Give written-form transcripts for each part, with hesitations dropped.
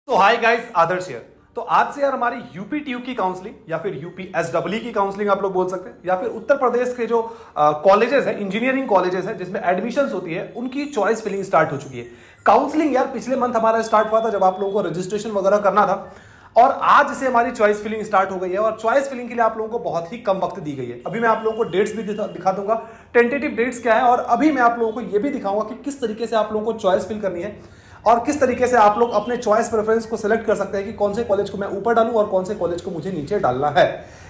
तो hi guys, Adarsh here. तो आज से यार हमारी यूपीटीयू की काउंसलिंग या फिर यूपीएसडब्ल्यू की काउंसलिंग आप लोग बोल सकते हैं, या फिर उत्तर प्रदेश के जो कॉलेजेस हैं, इंजीनियरिंग कॉलेजेस हैं जिसमें एडमिशंस होती है, उनकी चॉइस फिलिंग स्टार्ट हो चुकी है। काउंसलिंग यार पिछले मंथ हमारा स्टार्ट हुआ था जब आप लोगों को रजिस्ट्रेशन वगैरह करना था, और आज से हमारी चॉइस फिलिंग स्टार्ट हो गई है। और चॉइस फिलिंग के लिए आप लोगों को बहुत ही कम वक्त दी गई है। अभी मैं आप लोगों को डेट्स भी दिखा दूंगा, टेंटेटिव डेट्स क्या है, और अभी मैं आप लोगों को यह भी दिखाऊंगा कि किस तरीके से आप लोगों को चॉइस फिल करनी है और किस तरीके से आप लोग अपने चॉइस प्रेफरेंस को सिलेक्ट कर सकते हैं कि कौन से कॉलेज को मैं ऊपर डालूं और कौन से कॉलेज को मुझे नीचे डालना है।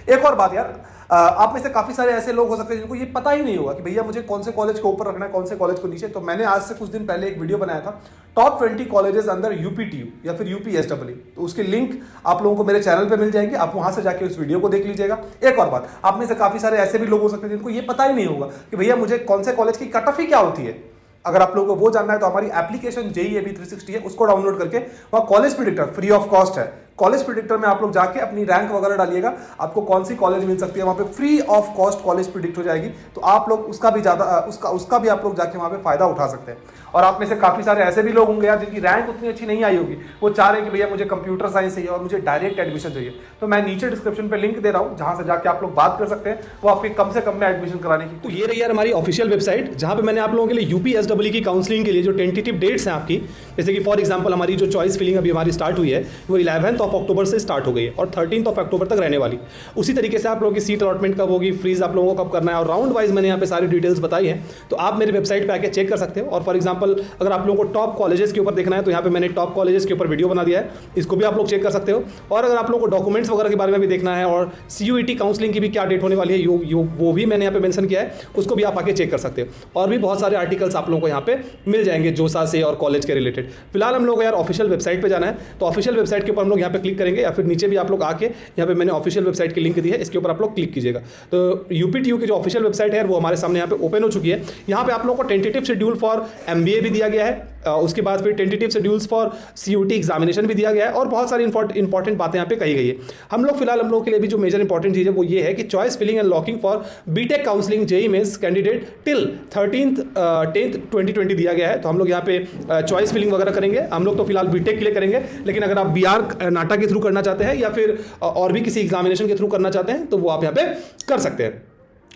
एक और बात यार, आप में से काफी सारे ऐसे लोग हो सकते हैं जिनको ये पता ही नहीं होगा कि भैया मुझे कौन से कॉलेज को ऊपर रखना है, कौन से कॉलेज को नीचे। तो मैंने आज से कुछ दिन पहले एक वीडियो बनाया था, टॉप 20 कॉलेजेस अंदर यूपीटीयू या फिर यूपीएसडब्ल्यू। तो उसके लिंक आप लोगों को मेरे चैनल पे मिल जाएंगे, आप वहां से जाके उस वीडियो को देख लीजिएगा। एक और बात, आप में से काफी सारे ऐसे भी लोग हो सकते हैं जिनको ये पता ही नहीं होगा कि भैया मुझे कौन से कॉलेज की कट ऑफ ही क्या होती है। अगर आप लोगों को वो जानना है तो हमारी एप्लीकेशन जेईई एबी 360 है, उसको डाउनलोड करके वहां college predictor free of cost है। कॉलेज प्रेडिक्टर में आप लोग जाके अपनी रैंक वगैरह डालिएगा, आपको कौन सी कॉलेज मिल सकती है, वहां पे free of cost college predict हो जाएगी। तो आप लोग उसका भी आप लोग जाके वहां पे फायदा उठा सकते हैं। और आप में से काफी सारे ऐसे भी लोग होंगे यार जिनकी रैंक उतनी अच्छी नहीं आई होगी, वो चाह रहे हैं कि भैया मुझे कंप्यूटर साइंस चाहिए और मुझे डायरेक्ट एडमिशन चाहिए। तो मैं नीचे डिस्क्रिप्शन पे लिंक दे रहा हूं, जहां से जाके आप लोग बात कर सकते हैं, वो आपकी कम से कम में एडमिशन कराने की। तो ये रही यार हमारी ऑफिशियल वेबसाइट, जहां पे मैंने आप लोगों के लिए यूपीएसडब्ल्यू की काउंसलिंग के लिए जो टेंटेटिव डेट्स हैं आपकी, जैसे कि फॉर एग्जांपल हमारी जो चॉइस फिलिंग अभी हमारी स्टार्ट हुई है वो 11 अक्टूबर से स्टार्ट हो गई है और 13 अक्टूबर तक रहने वाली। उसी तरीके से आप लोगों की सीट अलॉटमेंट कब होगी, फ्रीज आप लोगों को कब करना है, और राउंड वाइज मैंने यहाँ पे सारी डिटेल्स बताई है। तो आप मेरी वेबसाइट पे आके चेक कर सकते हो। और फॉर एग्जांपल अगर आप लोगों को टॉप कॉलेजेस के ऊपर देखना है तो यहाँ पे मैंने टॉप कॉलेजेस के ऊपर वीडियो बना दिया है, इसको भी आप लोग चेक कर सकते हो। और अगर आप लोगों को डॉक्यूमेंट्स वगैरह के बारे में भी देखना है और सीयूईटी काउंसलिंग की भी क्या डेट होने वाली है वो भी मैंने यहाँ पे मेंशन किया है, उसको भी आप आके चेक कर सकते हो। और भी बहुत सारे आर्टिकल्स आप लोगों को यहाँ पे मिल जाएंगे जोसा से और कॉलेज के रिलेटेड। फिलहाल हम लोग यार ऑफिशियल वेबसाइट पे जाना है, तो ऑफिशियल वेबसाइट के ऊपर हम लोग यहाँ पे क्लिक करेंगे, या फिर नीचे भी आप लोग आके यहाँ पे मैंने ऑफिशियल वेबसाइट की लिंक दी है, इसके ऊपर आप लोग क्लिक कीजिएगा। तो यूपीटीयू की जो ऑफिशियल वेबसाइट है वो हमारे सामने यहाँ पे ओपन हो चुकी है। यहाँ पे आप लोगों को टेंटेटिव शेड्यूल फॉर एमबीए भी दिया गया है, उसके बाद फिर tentative schedules for CUT examination भी दिया गया है, और बहुत सारी इंपॉर्टेंट बातें यहाँ पे कही गई है। हम लोग लोगों के लिए भी जो मेजर इंपॉर्टेंट चीज़ है वो ये है कि choice filling and locking for BTech counselling JEE mains candidate till 10 2020 दिया गया है। तो हम लोग यहाँ पे चॉइस फिलिंग वगैरह करेंगे। हम लोग तो फिलहाल बीटेक के लिए करेंगे, लेकिन अगर आप बीआर नाटा के थ्रू करना चाहते हैं या फिर और भी किसी एग्जामिनेशन के थ्रू करना चाहते हैं तो वो आप यहाँ पे कर सकते हैं।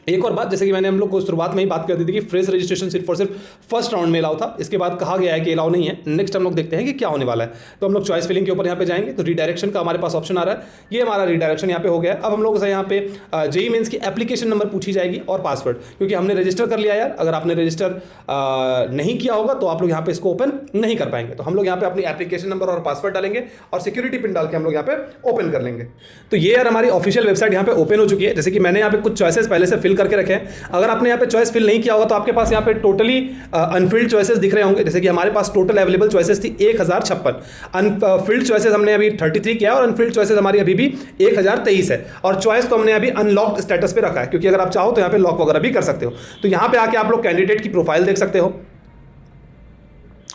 एक और बात, जैसे कि मैंने हम लोग को शुरुआत में ही बात कर दी थी कि फ्रेश रजिस्ट्रेशन सिर्फ और सिर्फ फर्स्ट राउंड में अलाउ था, इसके बाद कहा गया है कि अलाउ नहीं है। नेक्स्ट हम लोग देखते हैं कि क्या होने वाला है। तो हम लोग चॉइस फिलिंग के ऊपर यहाँ पे जाएंगे, तो रिडायरेक्शन का हमारे पास ऑप्शन आ रहा है, ये हमारा रिडायरेक्शन यहाँ पे हो गया है। अब हम लोग से यहाँ पे जेईई मेंस की एप्लीकेशन नंबर पूछी जाएगी और पासवर्ड, क्योंकि हमने रजिस्टर कर लिया यार। अगर आपने रजिस्टर नहीं किया होगा तो आप लोग यहाँ पे इसको ओपन नहीं कर पाएंगे। तो हम लोग यहाँ पे अपनी एप्लीकेशन नंबर और पासवर्ड डालेंगे और सिक्योरिटी पिन डाल के हम लोग यहाँ पे ओपन कर लेंगे। तो ये यार हमारी ऑफिशियल वेबसाइट यहाँ पे ओपन हो चुकी है। जैसे कि मैंने यहाँ पे कुछ चॉइसेस पहले से फिल करके रखे हैं। अगर आपने यहाँ पे चॉइस फिल नहीं किया होगा तो आपके पास यहाँ पे टोटली अनफिल्ड चॉइसेस दिख रहे होंगे। जैसे कि हमारे पास टोटल अवेलेबल चॉइसेस थी 1056, अनफिल्ड चॉइसेस हमने अभी 33 किया और अनफिल्ड चॉइसेस हमारी अभी भी 1023 है। और चॉइस तो हमने अभी अनलॉक्ड स्टेटस पे रखा है, क्योंकि अगर आप चाहो तो यहाँ पे लॉक वगैरह भी कर सकते हो। तो यहाँ पे आके आप लोग कैंडिडेट की प्रोफाइल देख सकते हो।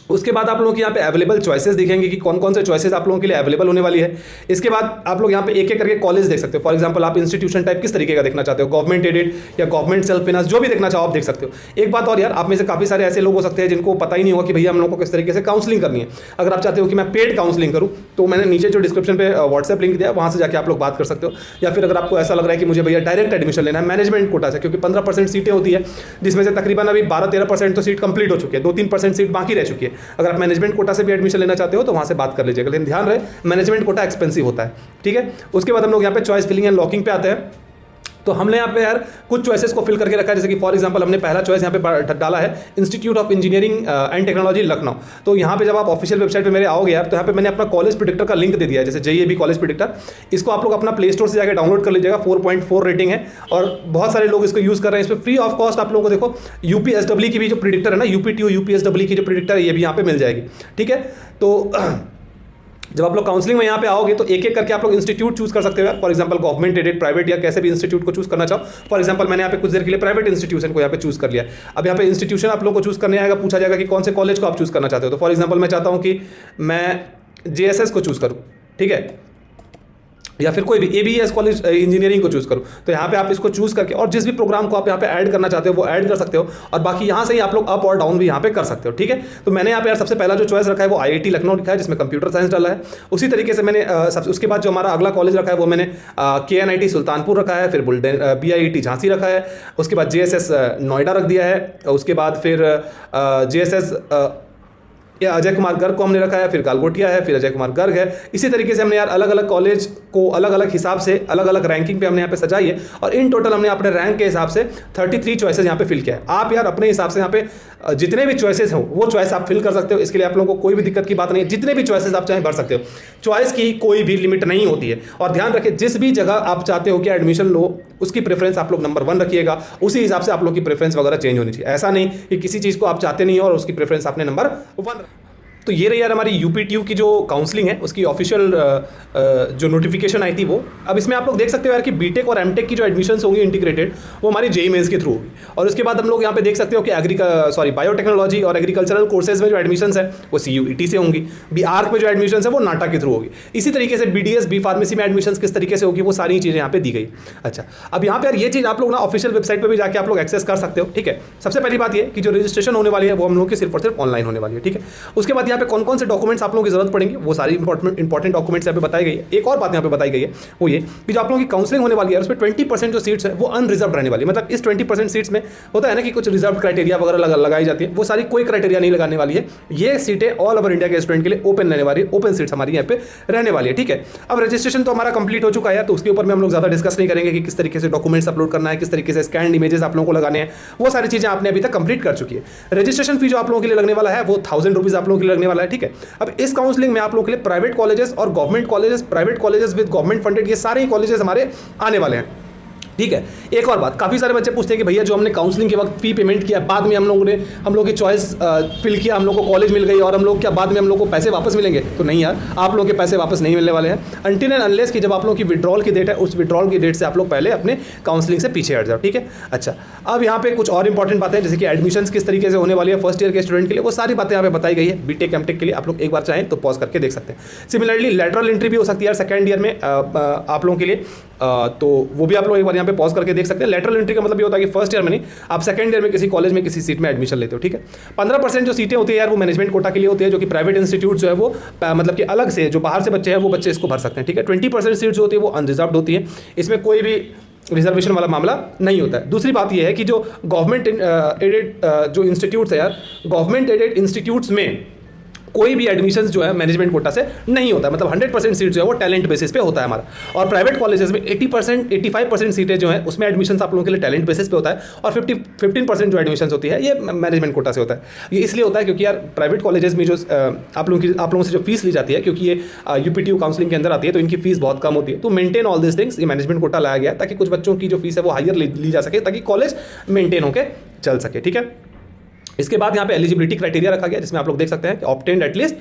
उसके बाद आप लोगों के यहाँ पे अवेलेबल चॉइसेस दिखेंगे कि कौन कौन से चॉइसेस आप लोगों के लिए अवेलेबल होने वाली है। इसके बाद आप लोग यहाँ पे एक एक करके कॉलेज देख सकते हो। फॉर एग्जांपल आप इंस्टीट्यूशन टाइप किस तरीके का देखना चाहते हो, गवर्नमेंट एडेड या गवर्नमेंट सेल्फ फाइनेंस, जो भी देखना चाहो आप देख सकते हो। एक बात और यार, आप में से काफी सारे ऐसे लोग हो सकते हैं जिनको पता ही नहीं होगा कि भैया हम लोगों को किस तरीके से काउंसलिंग करनी है। अगर आप चाहते हो कि मैं पेड काउंसलिंग करूँ तो मैंने नीचे जो डिस्क्रिप्शन पे व्हाट्सएप लिंक दिया है, वहाँ से जाकर आप लोग बात कर सकते हो। या फिर अगर आपको ऐसा लग रहा है कि मुझे भैया डायरेक्ट एडमिशन लेना है मैनेजमेंट कोटा से, क्योंकि 15% सीटें होती है, जिसमें से तकरीबन अभी 12-13% तो सीट कंप्लीट हो चुकी है, 2-3% सीट बाकी रह चुकी है। अगर आप मैनेजमेंट कोटा से भी एडमिशन लेना चाहते हो तो वहां से बात कर लीजिएगा, लेकिन ध्यान रहे मैनेजमेंट कोटा एक्सपेंसिव होता है, ठीक है। उसके बाद हम लोग यहाँ पे चॉइस फिलिंग एंड लॉकिंग पे आते हैं। तो हमने यहाँ पे यार कुछ चॉइसेस को फिल करके रखा है। जैसे कि फॉर एग्जांपल हमने पहला चॉइस यहाँ पे डाला है institute of engineering and technology Lucknow. तो यहाँ पे जब आप ऑफिशियल वेबसाइट पे मेरे आओगे यार, तो यहाँ पे मैंने अपना कॉलेज प्रेडिक्टर का लिंक दे दिया है, जैसे जेईई कॉलेज प्रेडिक्टर। इसको आप लोग अपना प्ले स्टोर से जाकर डाउनलोड कर लीजिएगा। 4.4 रेटिंग है और बहुत सारे लोग इसको यूज कर रहे हैं। इस पर फ्री ऑफ कॉस्ट आप लोगों को देखो यूपीएसडब्ल्यू की भी जो प्रेडिक्टर है ना, यूपीटीयू यूपीएसडब्ल्यू की जो प्रेडिक्टर है ये भी यहाँ पे मिल जाएगी, ठीक है। तो जब आप लोग काउंसलिंग में यहाँ पे आओगे तो एक एक करके आप लोग इंस्टीट्यूट चूज कर सकते हो। For example government aided, private या कैसे भी इंस्टीट्यूट को चूज करना चाहो। फॉर एग्जांपल मैंने यहाँ पे कुछ देर के लिए प्राइवेट इंस्टीट्यूशन को यहाँ पे चूज कर लिया। अब यहाँ पे इंस्टीट्यूशन आप लोग को चूज करने आएगा, पूछा जाएगा कि कौन से कॉलेज को आप चूज करना चाहते हो। तो फॉर एग्जाम्पल मैं चाहता हूँ कि मैं जेएसएस को चूज करूँ, ठीक है। या फिर कोई भी ABS कॉलेज इंजीनियरिंग को चूज़ करो, तो यहाँ पे आप इसको चूज़ करके और जिस भी प्रोग्राम को आप यहाँ पे ऐड करना चाहते हो वो ऐड कर सकते हो, और बाकी यहाँ से ही आप लोग अप और डाउन भी यहाँ पे कर सकते हो, ठीक है। तो मैंने यहाँ पे यार सबसे पहला जो चॉइस रखा है वो IIT लखनऊ लिखा है, जिसमें कंप्यूटर साइंस डाला है। उसी तरीके से मैंने उसके बाद जो हमारा अगला कॉलेज रखा है वो मैंने KNIT सुल्तानपुर रखा है, फिर बुल्डन BIET झांसी रखा है, उसके बाद JSS नोएडा रख दिया है, उसके बाद फिर JSS या अजय कुमार गर्ग को हमने रखा है, फिर गालगोटिया है, फिर अजय कुमार गर्ग है। इसी तरीके से हमने यार अलग अलग कॉलेज को अलग अलग हिसाब से अलग अलग रैंकिंग पे हमने यहाँ पे सजाई है, और इन टोटल हमने अपने रैंक के हिसाब से 33 चॉइसेस यहाँ पे फिल किया है। आप यार अपने हिसाब से यहाँ पे जितने भी चॉइसेस हो वो चॉइस आप फिल कर सकते हो, इसके लिए आप लोगों को कोई भी दिक्कत की बात नहीं है, जितने भी चॉइसेस आप चाहें भर सकते हो, चॉइस की कोई भी लिमिट नहीं होती है। और ध्यान रखें, जिस भी जगह आप चाहते हो कि एडमिशन लो उसकी प्रेफरेंस आप लोग नंबर 1 रखिएगा, उसी हिसाब से आप लोग की प्रेफरेंस वगैरह चेंज होनी चाहिए। ऐसा नहीं कि किसी चीज़ को आप चाहते नहीं हो और उसकी प्रेफरेंस आपने नंबर 1। तो ये रही यार हमारी UPTU की जो काउंसलिंग है उसकी ऑफिशियल जो नोटिफिकेशन आई थी वो। अब इसमें आप लोग देख सकते हो यार कि BTech और MTech की जो एडमिशन्स होंगी इंटीग्रेटेड वो हमारी JEE मेंस के थ्रू होगी, और उसके बाद हम लोग यहाँ पे देख सकते हो कि बायोटेक्नोलॉजी और एग्रीकल्चरल कोर्सेज में जो एडमिशन्स है वो CUET से होंगी, BARC में जो एडमिशन्स है वो नाटा के थ्रू होगी। इसी तरीके से BDS B फार्मेसी में एडमिशन्स किस तरीके से होगी वो सारी चीज़ें यहाँ पे दी गई। अच्छा, अब यहाँ पे यार ये चीज़ आप लोग ना ऑफिशियल वेबसाइट पर भी जाके आप लोग एक्सेस कर सकते हो, ठीक है। सबसे पहली बात ये कि जो रजिस्ट्रेशन होने वाली है वो हम लोग की सिर्फ और सिर्फ ऑनलाइन होने वाली है, ठीक है। उसके बाद यहाँ पे कौन कौन से डॉक्यूमेंट्स आप लोगों की जरूरत पड़ेंगे वो सारी इंपॉर्टेंट डॉक्यूमेंट्स यहाँ पे बताई गई है। एक और बात यहाँ पे बताई गई है वो ये कि जो आप लोगों की काउंसलिंग होने वाली है उसमें 20% जो सीट्स है वो अनरिजर्व रहने वाली है। मतलब इस 20% सीट्स में होता है ना कि कुछ रिजर्व क्राइटेरिया वगैरह लगाई जाती है, वो सारी कोई क्राइटेरिया नहीं लगाने वाली है। ये सीटें ऑल ओवर इंडिया के स्टूडेंट के लिए ओपन रहने वाली है, ओपन सीट्स हमारी यहाँ पे रहने वाली है, ठीक है। अब रजिस्ट्रेशन तो हमारा कंप्लीट हो चुका है, तो उसके ऊपर में हम लोग ज़्यादा डिस्कस नहीं करेंगे कि किस तरीके से डॉक्यूमेंट्स अपलोड करना है, किस तरीके से स्कैन इमेजेस आप लोगों को लगाने हैं, वो सारी चीज़ें आपने अभी तक कंप्लीट कर चुकी है। रजिस्ट्रेशन फी जो आप लोगों के लिए लगने वाला है वो 1000 रुपीज़ आप लोगों के लिए लगने वाला है, ठीक है। अब इस काउंसलिंग में आप लोगों के लिए प्राइवेट कॉलेजेस और government colleges, private colleges with government funded, ये सारे कॉलेजेस हमारे आने वाले हैं, ठीक है। एक और बात, काफ़ी सारे बच्चे पूछते हैं कि भैया जो हमने काउंसलिंग के वक्त फी पेमेंट किया, बाद में हम लोग की चॉइस फिल किया, हम लोग को कॉलेज मिल गई और हम लोग क्या बाद में हम लोग को पैसे वापस मिलेंगे? तो नहीं यार, आप लोग के पैसे वापस नहीं मिलने वाले हैं अनटिल एंड अनलेस कि जब आप लोग की विड्रॉल की डेट है उस विड्रॉल की डेट से आप लोग पहले अपने काउंसलिंग से पीछे हट जाओ, ठीक है। अच्छा, अब यहाँ पे कुछ और इंपॉर्टेंट बातें जैसे कि एडमिशन्स किस तरीके से होने वाली है फर्स्ट ईयर के स्टूडेंट के लिए, वो सारी बातें यहाँ पे बताई गई है। BTech MTech के लिए आप लोग एक बार चाहें तो पॉज करके देख सकते हैं। सिमिलरली लेटरल एंट्री भी हो सकती है यार सेकेंड ईयर में आप लोगों के लिए, तो वो भी आप लोग एक बार यहाँ पे पॉज करके देख सकते हैं। लेटरल एंट्री का मतलब ये होता है कि फर्स्ट ईयर में नहीं, आप सेकंड ईयर में किसी कॉलेज में किसी सीट में एडमिशन लेते हो, ठीक है। 15% जो सीटें होती है यार वो मैनेजमेंट कोटा के लिए होती है, जो कि प्राइवेट इंस्टीट्यूट जो है वो मतलब कि अलग से जो बाहर से बच्चे हैं वो बच्चे इसको भर सकते हैं, ठीक है। 20% सीट्स होती है वो अनरिजर्व्ड होती है, इसमें कोई भी रिजर्वेशन वाला मामला नहीं होता है। दूसरी बात यह है कि जो गवर्नमेंट एडेड जो इंस्टीट्यूट्स है यार, गवर्नमेंट एडेड इंस्टीट्यूट्स में कोई भी एडमिशन्स जो है मैनेजमेंट कोटा से नहीं होता है, मतलब 100% सीट जो है वो टैलेंट बेसिस पे होता है हमारा। और प्राइवेट कॉलेजेस में 85% सीटें जो है उसमें एडमिशन्स आप लोगों के लिए टैलेंट बेसिस पे होता है, और 15% जो एडमिशन्स होती है ये मैनेजमेंट कोटा से होता है। ये इसलिए होता है क्योंकि यार प्राइवेट कॉलेजेस में जो आप लोगों से जो फीस ली जाती है, क्योंकि ये UPTU काउंसलिंग के अंदर आती है तो इनकी फीस बहुत कम होती है। तो मेंटेन ऑल दिस थिंग्स, ये मैनेजमेंट कोटा लाया गया ताकि कुछ बच्चों की जो फीस है वो हायर ली जा सके, ताकि कॉलेज मेंटेन होकर चल सके, ठीक है। इसके बाद यहाँ पे एलिजिबिलिटी क्राइटेरिया रखा गया, जिसमें आप लोग देख सकते हैं कि ऑब्टेन्ड एटलीस्ट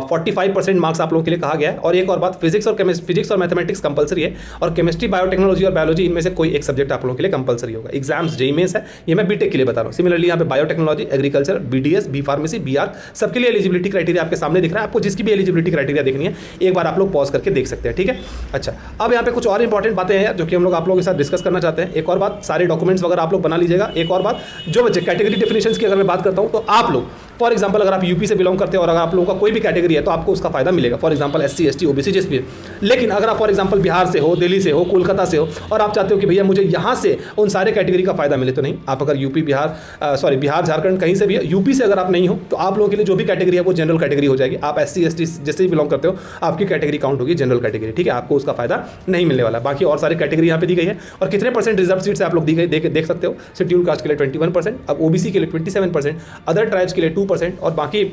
45% मार्क्स आप लोगों के लिए कहा गया है। और एक और बात, फिजिक्स और मैथमेटिक्स कंपलसरी है, और केमिस्ट्री, बायोटेक्नोलॉजी और बायोलॉजी इनमें से कोई एक सब्जेक्ट आप लोगों के लिए कंपलसरी होगा। एग्जाम्स JEE मेंस है, ये मैं BTech के लिए बता रहा हूँ। सिमिलरली यहाँ पे biotechnology, agriculture, BDS B pharmacy, BARC सबके लिए एलिजिबिलिटी क्राइटेरिया आपके सामने दिख रहा है। आपको जिसकी भी एलिजिबिलिटी क्राइटेरिया देखनी है एक बार आप लोग पॉज करके देख सकते हैं, ठीक है। अच्छा, अब यहाँ पे कुछ और इंपॉर्टेंट बातें हैं जो कि हम लोग आप लोगों के साथ डिस्कस करना चाहते हैं। एक और बात, सारे डॉक्यूमेंट्स वगैरह आप लोग बना लीजिएगा। एक और बात, जो बच्चे कैटेगरी डेफिनेशंस की अगर मैं बात करता हूँ तो आप लोग फॉर एग्जांपल अगर आप यूपी से बिलोंग करते हो और अगर आप लोगों का कोई भी कैटेगरी है तो आपको उसका फायदा मिलेगा। For example SC ST OBC जिस भी। लेकिन अगर आप फॉर एग्जांपल बिहार से हो, दिल्ली से हो, कोलकाता से हो और आप चाहते हो कि भैया मुझे यहाँ से उन सारे कैटेगरी का फायदा मिले, तो नहीं। आप अगर बिहार झारखंड कहीं से भी है, यूपी से अगर आप नहीं हो तो आप लोगों के लिए जो भी कैटेगरी है वो जनरल कैटेगरी हो जाएगी। आप SC ST जैसे ही बिलोंग करते हो आपकी कैटेगरी काउंट होगी जनरल कैटेगरी, ठीक है। आपको उसका फायदा नहीं मिलने वाला। बाकी और सारी कैटेगरी यहाँ पे दी गई है और कितने % रिजर्व सीट्स आप लोग दी गई देख सकते हो। शेड्यूल कास्ट के लिए 21%, अब OBC के लिए 27%, अदर ट्राइब्स के लिए 2% और बाकी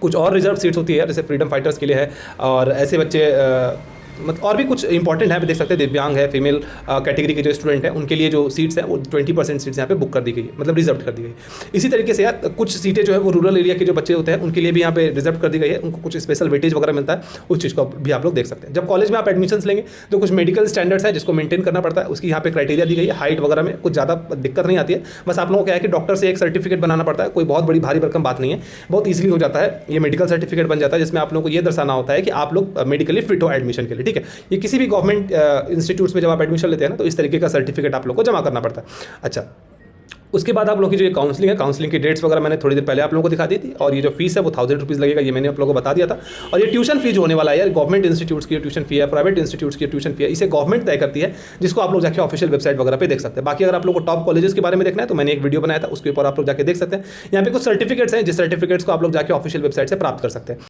कुछ और रिजर्व सीट्स होती है जैसे फ्रीडम फाइटर्स के लिए है और ऐसे बच्चे मतलब और भी कुछ इंपॉर्टेंट है, देख सकते हैं। दिव्यांग है, फीमेल कैटेगरी के जो स्टूडेंट हैं उनके लिए जो सीट्स हैं वो 20% सीट्स यहाँ पे बुक कर दी गई है, मतलब रिजर्व कर दी गई। इसी तरीके से यार कुछ सीटें जो है वो रूरल एरिया के जो बच्चे होते हैं उनके लिए भी यहाँ पे रिजर्व कर दी गई है, उनको कुछ स्पेशल वेटेज वगैरह मिलता है, उस चीज़ को भी आप लोग देख सकते हैं। जब कॉलेज में आप एडमिशन्स लेंगे तो कुछ मेडिकल स्टैंडर्ड्स है जिसको मेंटेन करना पड़ता है, उसकी यहाँ पे क्राइटेरिया दी गई है। हाइट वगैरह में कुछ ज़्यादा दिक्कत नहीं आती है, बस आप लोगों को क्या है कि डॉक्टर से एक सर्टिफिकेट बनाना पड़ता है, कोई बहुत बड़ी भारी भरकम बात नहीं है, बहुत ईजिली हो जाता है। ये मेडिकल सर्टिफिकेट बन जाता है जिसमें आप लोगों को ये दर्शाना होता है कि आप लोग मेडिकली फिट हो एडमिशन के लिए, ठीक है। ये किसी भी गवर्नमेंट इंस्टीट्यूट्स में जब आप एडमिशन लेते हैं ना, तो इस तरीके का सर्टिफिकेट आप लोग को जमा करना पड़ता है। अच्छा, उसके बाद आप लोग की जो ये काउंसलिंग है, काउंसलिंग की डेट्स वगैरह मैंने थोड़ी देर पहले आप लोगों को दिखा दी थी, और ये जो फीस है वो 1000 रुपीज़ लगेगा, ये मैंने आप लोगों को बता दिया था। और ये ट्यूशन फी जो होने वाला है यार, गवर्नमेंट इंस्टीट्यूट्स की ट्यूशन फी है, प्राइवेट इंस्टीट्यूट्स की ट्यूशन फी है, इसे गवर्नमेंट तय करती है, जिसको आप लोग जाके ऑफिशियल वेबसाइट वगैरह पे देख सकते हैं। बाकी अगर आप लोग को टॉप कॉलेजेस के बारे में देखना है तो मैंने एक वीडियो बनाया था, उसके ऊपर आप लोग जाके देख सकते हैं। यहाँ पे कुछ सर्टिफिकेट्स हैं, जिस सर्टिफिकेट्स को आप लोग जाके ऑफिशियल वेबसाइट से प्राप्त कर सकते हैं।